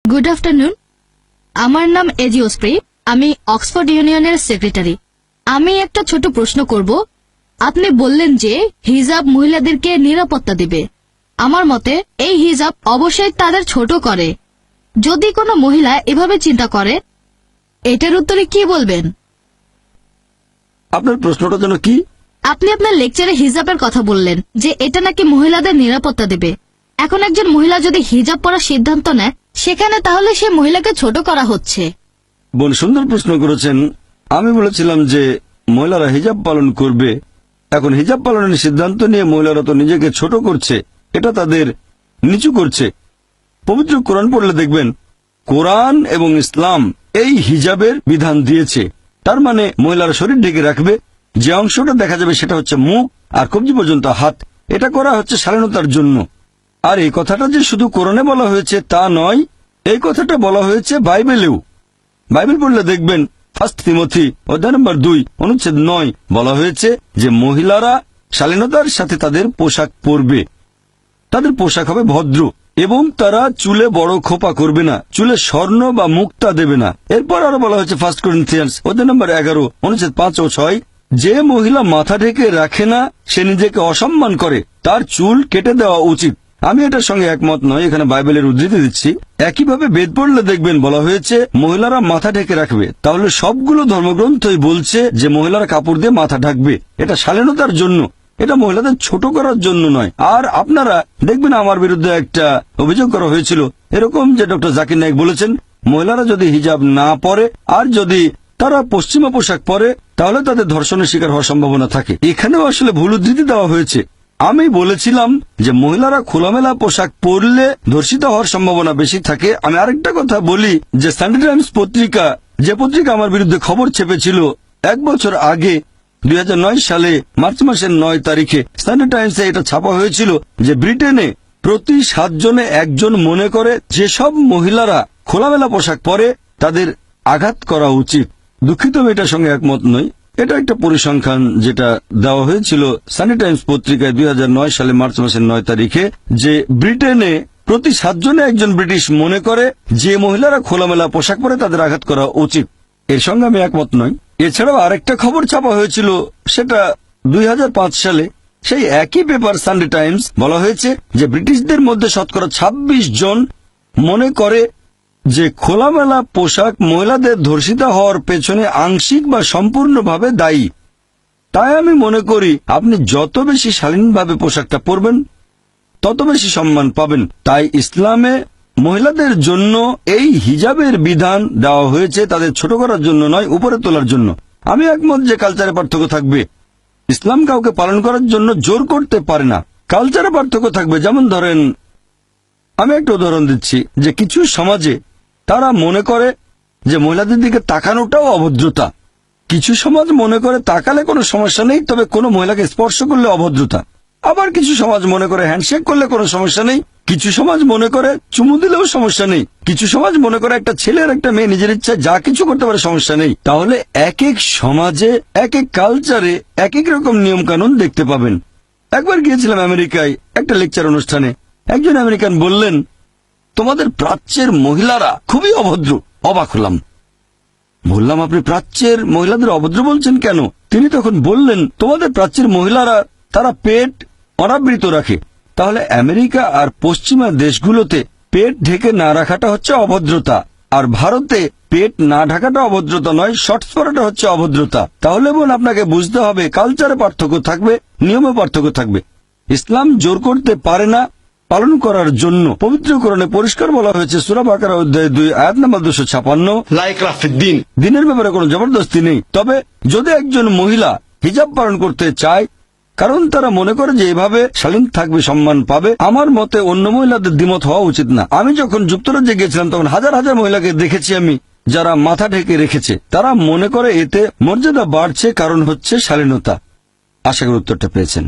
Good afternoon. আমার নাম AG ওসপ্রি। আমি অক্সফোর্ড ইউনিয়নের সেক্রেটারি। আমি একটা ছোট প্রশ্ন করব। আপনি বললেন যে হিজাব মহিলাদেরকে নিরাপত্তা দেবে। আমার মতে এই হিজাব অবশ্যই তাদের ছোট করে। যদি কোনো মহিলা এভাবে চিন্তা করে, এটার উত্তরে কি বলবেন? আপনার প্রশ্নটা যেন কি? আপনি আপনার লেকচারে হিজাবের কথা বললেন যে এটা নাকি মহিলাদের নিরাপত্তা দেবে। এখন একজন মহিলা যদি হিজাব পরার সিদ্ধান্ত নেয়, সেখানে তাহলে সে মহিলাকে ছোট করা হচ্ছে। বোন সুন্দর প্রশ্ন করেছেন। আমি বলেছিলাম যে মহিলারা হিজাব পালন করবে। এখন হিজাব পালনের সিদ্ধান্ত নিয়ে মহিলারা তো নিজেকে ছোট করছে, এটা তাদের নিচু করছে। পবিত্র কোরআন পড়লে দেখবেন কোরআন এবং ইসলাম এই হিজাবের বিধান দিয়েছে। তার মানে মহিলারা শরীর ঢেকে রাখবে, যে অংশটা দেখা যাবে সেটা হচ্ছে মুখ আর কবজি পর্যন্ত হাত। এটা করা হচ্ছে শালীনতার জন্য। আর এই কথাটা যে শুধু কোরআনে বলা হয়েছে তা নয়, এই কথাটা বলা হয়েছে বাইবেলেও। বাইবেল পড়লে দেখবেন 1 তিমথি অধ্যায় নম্বর 2 অনুচ্ছেদ 9 বলা হয়েছে যে মহিলারা শালীনতার সাথে তাদের পোশাক পরবে। তাদের পোশাক হবে ভদ্র এবং তারা চুলে বড় খোপা করবে না, চুলে স্বর্ণ বা মুক্তা দেবে না। এরপর আরো বলা হয়েছে 1 করিন্থিয়ান্স অধ্যায় নম্বর 11 অনুচ্ছেদ 5 ও 6, যে মহিলা মাথা ঢেকে রাখে না সে নিজেকে অসম্মান করে, তার চুল কেটে দেওয়া উচিত। আমি এটার সঙ্গে একমত নয়, এখানে বাইবেলের উদ্ধৃতি দিচ্ছি। একইভাবে বেদ পড়লে দেখবেন বলা হয়েছে মহিলারা মাথা ঢেকে রাখবে। তাহলে সবগুলো ধর্মগ্রন্থই বলছে যে মহিলারা কাপড় দিয়ে মাথা ঢাকবে। এটা শালীনতার জন্য, এটা মহিলাদের ছোট করার জন্য নয়। আর আপনারা দেখবেন আমার বিরুদ্ধে একটা অভিযোগ করা হয়েছিল এরকম যে ডক্টর জাকির নায়েক বলেছেন মহিলারা যদি হিজাব না পরে আর যদি তারা পশ্চিমা পোশাক পরে তাহলে তাদের ধর্ষণের শিকার হওয়ার সম্ভাবনা থাকে। এখানেও আসলে ভুল উদ্ধৃতি দেওয়া হয়েছে। আমি বলেছিলাম যে মহিলারা খোলামেলা পোশাক পরলে ধর্ষিত হওয়ার সম্ভাবনা বেশি থাকে। আমি আরেকটা কথা বলি যে সানডে টাইমস পত্রিকা, যে পত্রিকা আমার বিরুদ্ধে খবর ছেপেছিল 1 বছর আগে 2009 সালে মার্চ মাসের 9 তারিখে সানডে টাইমসে এটা ছাপা হয়েছিল যে ব্রিটেনে প্রতি 7 জনে 1 জন মনে করে যেসব মহিলারা খোলামেলা পোশাক পরে তাদের আঘাত করা উচিত। দুঃখিত, আমি এটার সঙ্গে একমত নই। এটা একটা পরিসংখ্যান যেটা দেওয়া হয়েছিল সানডে টাইমস পত্রিকায় 2009 সালে মার্চ মাসের 9 তারিখে, যে ব্রিটেনে প্রতি 7 জনে 1 জন ব্রিটিশ মনে করে যে মহিলারা খোলামেলা পোশাক পরে তাদের আঘাত করা উচিত। এর সঙ্গে আমি একমত নই। এছাড়াও আরেকটা খবর ছাপা হয়েছিল, সেটা 2005 সালে সেই একই পেপার সানডে টাইমস, বলা হয়েছে যে ব্রিটিশদের মধ্যে শতকরা 26 জন মনে করে যে খোলামেলা পোশাক মহিলাদের ধর্ষিত হওয়ার পেছনে আংশিক বা সম্পূর্ণভাবে দায়ী। তাই আমি মনে করি আপনি যত বেশি শালীনভাবে পোশাকটা পরবেন তত বেশি সম্মান পাবেন। তাই ইসলামে মহিলাদের জন্য এই হিজাবের বিধান দেওয়া হয়েছে তাদের ছোট করার জন্য নয়, উপরে তোলার জন্য। আমি একমত যে কালচারে পার্থক্য থাকবে। ইসলাম কাউকে পালন করার জন্য জোর করতে পারে না। কালচারে পার্থক্য থাকবে। যেমন ধরেন, আমি একটা উদাহরণ দিচ্ছি যে কিছু সমাজে তারা মনে করে যে মহিলাদের দিকে তাকানোটাও অভদ্রতা। কিছু সমাজ মনে করে তাকালে কোনো সমস্যা নেই, তবে কোনো মহিলাকে স্পর্শ করলে অভদ্রতা। আবার কিছু সমাজ মনে করে হ্যান্ডশেক করলে কোনো সমস্যা নেই, কিছু সমাজ মনে করে চুমু দিলেও সমস্যা নেই, কিছু সমাজ মনে করে একটা ছেলে আর একটা মেয়ে নিজের ইচ্ছায় যা কিছু করতে পারে, সমস্যা নেই। তাহলে এক এক সমাজে এক এক কালচারে এক এক রকম নিয়ম কানুন দেখতে পাবেন। একবার গিয়েছিলাম আমেরিকায় একটা লেকচার অনুষ্ঠানে। একজন আমেরিকান বললেন, তোমাদের প্রাচ্যের মহিলারা খুবই অভদ্র। অবাক হলাম। বললাম, আপনি প্রাচ্যের মহিলাদের অভদ্র বলছেন কেন? তিনি তখন বললেন, তোমাদের প্রাচ্যের মহিলারা তারা পেট অনাবৃত রাখে। তাহলে আমেরিকা আর পশ্চিমা দেশগুলোতে পেট ঢেকে না রাখাটা হচ্ছে অভদ্রতা, আর ভারতে পেট না ঢাকাটা অভদ্রতা নয়, শর্টস পরাটা হচ্ছে অভদ্রতা। তাহলে বোন, আপনাকে বুঝতে হবে কালচারে পার্থক্য থাকবে, নিয়মে পার্থক্য থাকবে। ইসলাম জোর করতে পারে না পালন করার জন্য। পবিত্র কোরআনে পরিষ্কার বলা হয়েছে সূরা বাকারা অধ্যায় 2 আয়াত নম্বর 256, দিনের ব্যাপারে কোনো জবরদস্তি নেই। তবে যদি একজন মহিলা হিজাব পালন করতে চায় কারণ তারা মনে করে যে এভাবে শালীন থাকবে, সম্মান পাবে, আমার মতে অন্য মহিলাদের দ্বিমত হওয়া উচিত না। আমি যখন যুক্তরাজ্যে গিয়েছিলাম তখন হাজার হাজার মহিলাকে দেখেছি আমি যারা মাথা ঢেকে রেখেছে। তারা মনে করে এতে মর্যাদা বাড়ছে, কারণ হচ্ছে শালীনতা। আশা করি উত্তরটা পেয়েছেন।